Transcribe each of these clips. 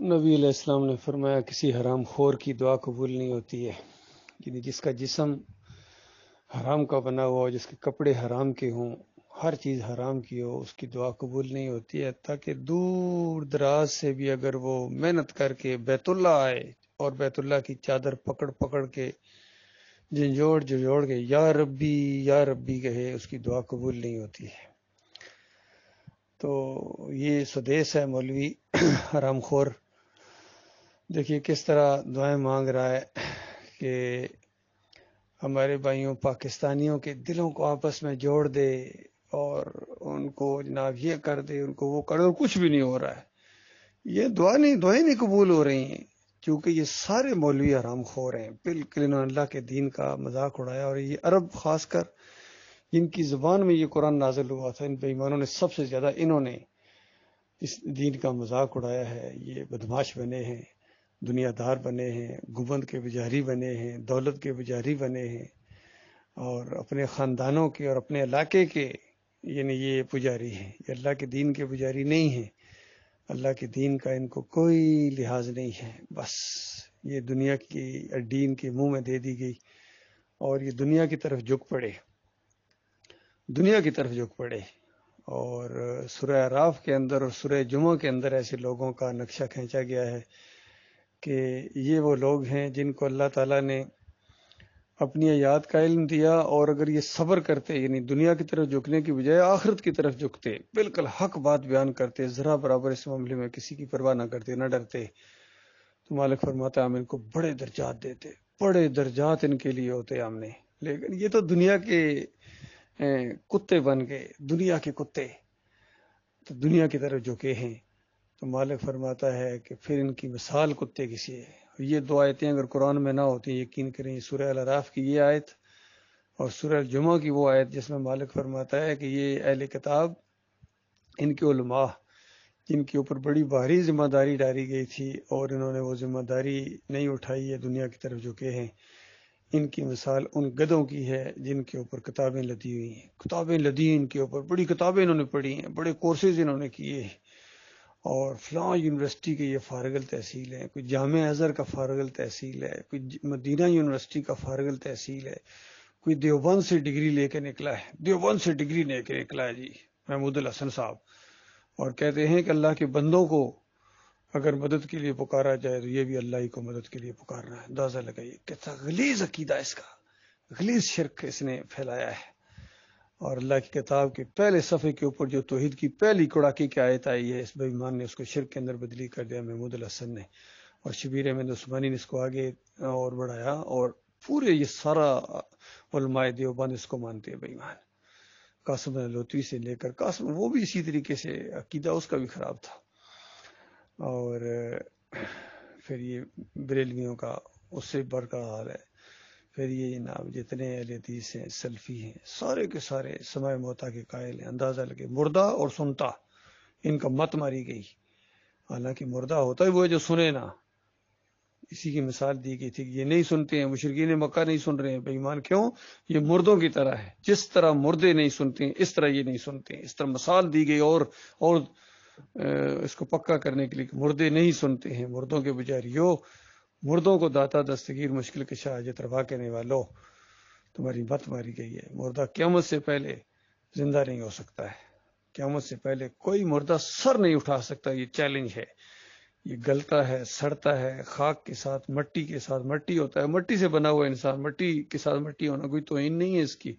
نبی علیہ السلام نے فرمایا کسی حرام خور کی دعا قبول نہیں ہوتی ہے، یعنی جس کا جسم حرام کا بنا ہوا ہو، جس کے کپڑے حرام کے ہوں، ہر چیز حرام کی ہو، اس کی دعا قبول نہیں ہوتی ہے، تاکہ دور دراز سے بھی اگر وہ محنت کر کے بیت اللہ آئے اور بیت اللہ کی چادر پکڑ پکڑ کے جھنجھوڑ کے یا ربی کہے، اس کی دعا قبول نہیں ہوتی ہے۔ تو یہ سدیش ہے مولوی حرام خور، دیکھیے کس طرح دعائیں مانگ رہا ہے کہ ہمارے بھائیوں پاکستانیوں کے دلوں کو آپس میں جوڑ دے اور ان کو جناب یہ کر دے، ان کو وہ کر دے، اور کچھ بھی نہیں ہو رہا ہے۔ یہ دعائیں نہیں قبول ہو رہی ہیں، کیونکہ یہ سارے مولوی حرام خور ہیں، بالکل انہوں نے اللہ کے دین کا مذاق اڑایا، اور یہ عرب خاص کر جن کی زبان میں یہ قرآن نازل ہوا تھا، ان بے ایمانوں نے سب سے زیادہ انہوں نے اس دین کا مذاق اڑایا ہے۔ یہ بدماش بنے ہیں، دنیا دار بنے ہیں، گنبد کے پجاری بنے ہیں، دولت کے پجاری بنے ہیں، اور اپنے خاندانوں کے اور اپنے علاقے کے یعنی یہ پجاری ہیں، یہ اللہ کے دین کے پجاری نہیں ہیں۔ اللہ کے دین کا ان کو کوئی لحاظ نہیں ہے، بس یہ دنیا کی دین کے منہ میں دے دی گئی اور یہ دنیا کی طرف جھک پڑے۔ اور سورہ اعراف کے اندر اور سورہ جمعہ کے اندر ایسے لوگوں کا نقشہ کھینچا گیا ہے کہ یہ وہ لوگ ہیں جن کو اللہ تعالیٰ نے اپنی آیات کا علم دیا، اور اگر یہ صبر کرتے، یعنی دنیا کی طرف جھکنے کی بجائے آخرت کی طرف جھکتے، بالکل حق بات بیان کرتے، ذرا برابر اس معاملے میں کسی کی پرواہ نہ کرتے، نہ ڈرتے، تو مالک فرماتا ہے ہم ان کو بڑے درجات دیتے، بڑے درجات ان کے لیے ہوتے ہم نے۔ لیکن یہ تو دنیا کے کتے بن گئے، دنیا کے کتے تو دنیا کی طرف جھکے ہیں، تو مالک فرماتا ہے کہ پھر ان کی مثال کتے کی سی ہے۔ یہ دو آیتیں اگر قرآن میں نہ ہوتی، یقین کریں سورہ الاعراف کی یہ آیت اور سورہ الجمعہ کی وہ آیت جس میں مالک فرماتا ہے کہ یہ اہل کتاب، ان کے علماء جن کے اوپر بڑی بھاری ذمہ داری ڈالی گئی تھی اور انہوں نے وہ ذمہ داری نہیں اٹھائی ہے، دنیا کی طرف جھکے ہیں، ان کی مثال ان گدھوں کی ہے جن کے اوپر کتابیں لدی ہوئی ہیں، کتابیں لدی ان کے اوپر، بڑی کتابیں انہوں نے پڑھی ہیں، بڑے کورسز انہوں نے کیے ہیں، اور فلاں یونیورسٹی کے یہ فارغ التحصیل ہیں، کوئی جامعہ ازہر کا فارغ التحصیل ہے، کوئی مدینہ یونیورسٹی کا فارغ التحصیل ہے، کوئی دیوبند سے ڈگری لے کے نکلا ہے، دیوبند سے ڈگری لے کے نکلا ہے جی محمود الحسن صاحب، اور کہتے ہیں کہ اللہ کے بندوں کو اگر مدد کے لیے پکارا جائے تو یہ بھی اللہ ہی کو مدد کے لیے پکارنا ہے۔ اندازہ لگائیے کتنا غلیظ عقیدہ اس کا، غلیظ شرک اس نے پھیلایا ہے۔ اور اللہ کی کتاب کے پہلے صفحے کے اوپر جو توحید کی پہلی کڑاکی کی آیت آئی ہے، اس بے ایمان نے اس کو شرک کے اندر بدلی کر دیا، محمود الحسن نے، اور شبیر احمد عثمانی نے اس کو آگے اور بڑھایا، اور پورے یہ سارا علماء دیوبند اس کو مانتے ہیں بے ایمان، قاسم لوتوی سے لے کر قاسم، وہ بھی اسی طریقے سے عقیدہ اس کا بھی خراب تھا۔ اور پھر یہ بریلویوں کا اس سے بڑھ کر حال ہے۔ پھر یہ جناب جتنے اہل حدیث ہیں، سلفی ہیں، سارے کے سارے سماع موتا کے قائل ہیں۔ اندازہ لگے مردہ اور سنتا، ان کا مت ماری گئی، حالانکہ مردہ ہوتا ہی وہ ہے جو سنے نا۔ اسی کی مثال دی گئی تھی کہ یہ نہیں سنتے ہیں، مشرکین مکہ نہیں سن رہے ہیں بے ایمان، کیوں؟ یہ مردوں کی طرح ہے، جس طرح مردے نہیں سنتے ہیں اس طرح یہ نہیں سنتے ہیں۔ اس طرح مثال دی گئی اور اس کو پکا کرنے کے لیے کہ مردے نہیں سنتے ہیں، مردوں کے بجاریو، مردوں کو داتا دستگیر مشکل کشا حاجت روا کہنے والو، تمہاری مت ماری گئی ہے۔ مردہ قیامت سے پہلے زندہ نہیں ہو سکتا ہے، قیامت سے پہلے کوئی مردہ سر نہیں اٹھا سکتا، یہ چیلنج ہے۔ یہ گلتا ہے، سڑتا ہے، خاک کے ساتھ مٹی کے ساتھ، مٹی ہوتا ہے، مٹی سے بنا ہوا انسان، مٹی کے ساتھ مٹی ہونا کوئی توہین نہیں ہے اس کی۔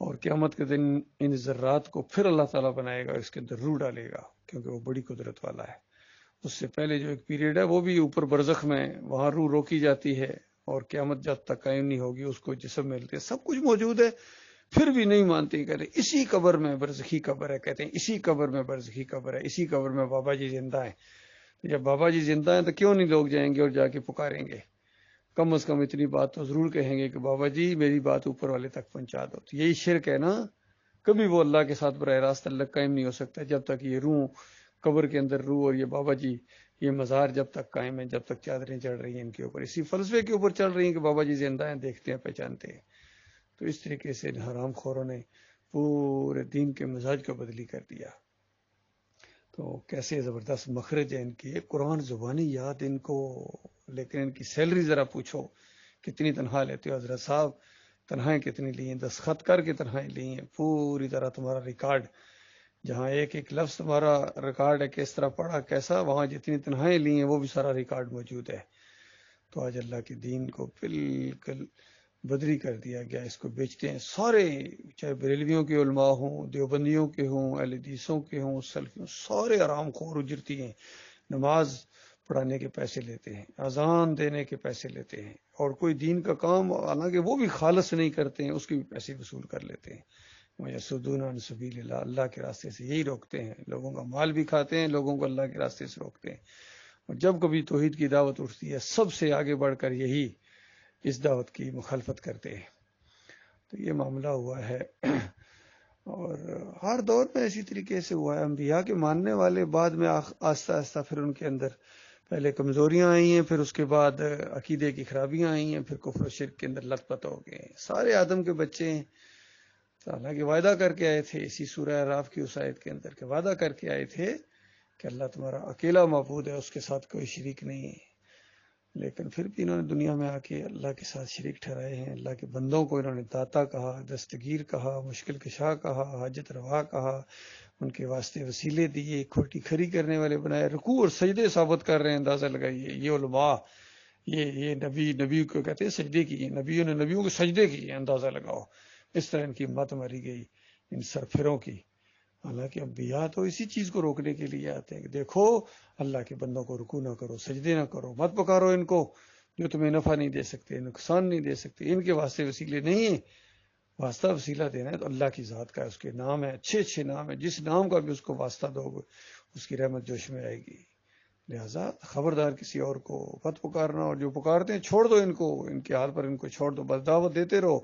اور قیامت کے دن ان ذرات کو پھر اللہ تعالیٰ بنائے گا، اس کے اندر روح ڈالے گا، کیونکہ وہ بڑی قدرت والا ہے۔ اس سے پہلے جو ایک پیریڈ ہے وہ بھی اوپر برزخ میں، وہاں روح روکی جاتی ہے، اور قیامت جب تک قائم نہیں ہوگی اس کو جسم ملتے، سب کچھ موجود ہے، پھر بھی نہیں مانتے، کہتے اسی قبر میں برزخی قبر ہے، کہتے ہیں اسی قبر میں برزخی قبر ہے، اسی قبر میں بابا جی زندہ ہیں۔ جب بابا جی زندہ ہیں تو کیوں نہیں لوگ جائیں گے اور جا کے پکاریں گے؟ کم از کم اتنی بات تو ضرور کہیں گے کہ بابا جی میری بات اوپر والے تک پہنچا دو۔ تو یہی شرک ہے نا، کبھی وہ اللہ کے ساتھ براہ راست تعلق قائم نہیں ہو سکتا جب تک یہ روح قبر کے اندر، روح اور یہ بابا جی، یہ مزار جب تک قائم ہے، جب تک چادریں چڑھ رہی ہیں ان کے اوپر، اسی فلسفے کے اوپر چل رہی ہیں کہ بابا جی زندہ ہیں، دیکھتے ہیں، پہچانتے ہیں۔ تو اس طریقے سے حرام خوروں نے پورے دین کے مزاج کو بدلی کر دیا۔ تو کیسے زبردست مخرج ہے ان کی، قرآن زبانی یاد ان کو، لیکن ان کی سیلری ذرا پوچھو کتنی تنخواہ لیتے ہو حضرت صاحب، تنخواہیں کتنی لی ہیں، دستخط کر کے تنخواہیں لی ہیں، پوری طرح تمہارا ریکارڈ، جہاں ایک ایک لفظ تمہارا ریکارڈ ہے کس طرح پڑھا کیسا، وہاں جتنی تنخواہیں لی ہیں وہ بھی سارا ریکارڈ موجود ہے۔ تو آج اللہ کے دین کو بالکل بدری کر دیا گیا، اس کو بیچتے ہیں سارے، چاہے بریلویوں کے علماء ہوں، دیوبندیوں کے ہوں، اہل حدیثوں کے ہوں، سلفیوں، سارے آرام خور اجرتی ہیں، نماز پڑھانے کے پیسے لیتے ہیں، اذان دینے کے پیسے لیتے ہیں، اور کوئی دین کا کام حالانکہ وہ بھی خالص نہیں کرتے ہیں اس کے بھی پیسے وصول کر لیتے ہیں۔ وَيَصُدُّونَ عَنْ سَبِيلِ اللَّهِ، اللہ کے راستے سے یہی روکتے ہیں، لوگوں کا مال بھی کھاتے ہیں، لوگوں کو اللہ کے راستے سے روکتے ہیں۔ اور جب کبھی توحید کی دعوت اٹھتی ہے سب سے آگے بڑھ کر یہی اس دعوت کی مخالفت کرتے ہیں۔ تو یہ معاملہ ہوا ہے، اور ہر دور میں اسی طریقے سے ہوا ہے۔ انبیاء کے ماننے والے بعد میں آہستہ آہستہ پھر ان کے اندر پہلے کمزوریاں آئی ہیں، پھر اس کے بعد عقیدے کی خرابیاں آئی ہیں، پھر کفر و شرک کے اندر لت پت ہو گئے ہیں، سارے آدم کے بچے ہیں۔ حالانکہ وعدہ کر کے آئے تھے اسی سورہ اعراف کی اس آیت کے اندر کہ وعدہ کر کے آئے تھے کہ اللہ تمہارا اکیلا معبود ہے، اس کے ساتھ کوئی شریک نہیں ہے، لیکن پھر بھی انہوں نے دنیا میں آ کے اللہ کے ساتھ شریک ٹھہرائے ہیں۔ اللہ کے بندوں کو انہوں نے داتا کہا، دستگیر کہا، مشکل کشا کہا، حاجت روا کہا، ان کے واسطے وسیلے دیے، کھوٹی کھری کرنے والے بنائے، رکوع اور سجدے ثابت کر رہے ہیں۔ اندازہ لگائیے، یہ علماء، یہ نبی کو کہتے ہیں سجدے کیے، نبیوں نے نبیوں کو سجدے کیے، اندازہ لگاؤ، اس طرح ان کی مت ماری گئی ان سرفروں کی۔ حالانکہ انبیاء تو اسی چیز کو روکنے کے لیے آتے ہیں کہ دیکھو اللہ کے بندوں کو رکوع نہ کرو، سجدے نہ کرو، مت پکارو ان کو جو تمہیں نفع نہیں دے سکتے، نقصان نہیں دے سکتے، ان کے واسطے وسیلے نہیں ہیں۔ واسطہ وسیلہ دینا ہے تو اللہ کی ذات کا ہے، اس کے نام ہے، اچھے اچھے نام ہے، جس نام کا بھی اس کو واسطہ دو گے اس کی رحمت جوش میں آئے گی۔ لہذا خبردار کسی اور کو مت پکارنا، اور جو پکارتے ہیں چھوڑ دو ان کو، ان کے حال پر ان کو چھوڑ دو، بس دعوت دیتے رہو،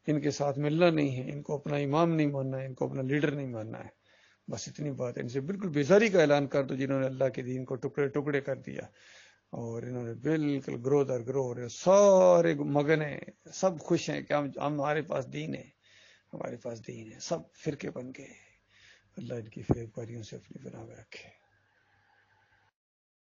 ان کے ساتھ ملنا نہیں ہے، ان کو اپنا امام نہیں ماننا ہے، ان کو اپنا لیڈر نہیں ماننا ہے، بس اتنی بات ہے۔ ان سے بالکل بیزاری کا اعلان کر دو جنہوں نے اللہ کے دین کو ٹکڑے ٹکڑے کر دیا، اور انہوں نے بالکل گروہ در گروہ سارے مگن ہیں، سب خوش ہیں کہ ہمارے پاس دین ہے، ہمارے پاس دین ہے، سب فرقے بن گئے۔ اللہ ان کی فریب کاریوں سے اپنی پناہ میں رکھے۔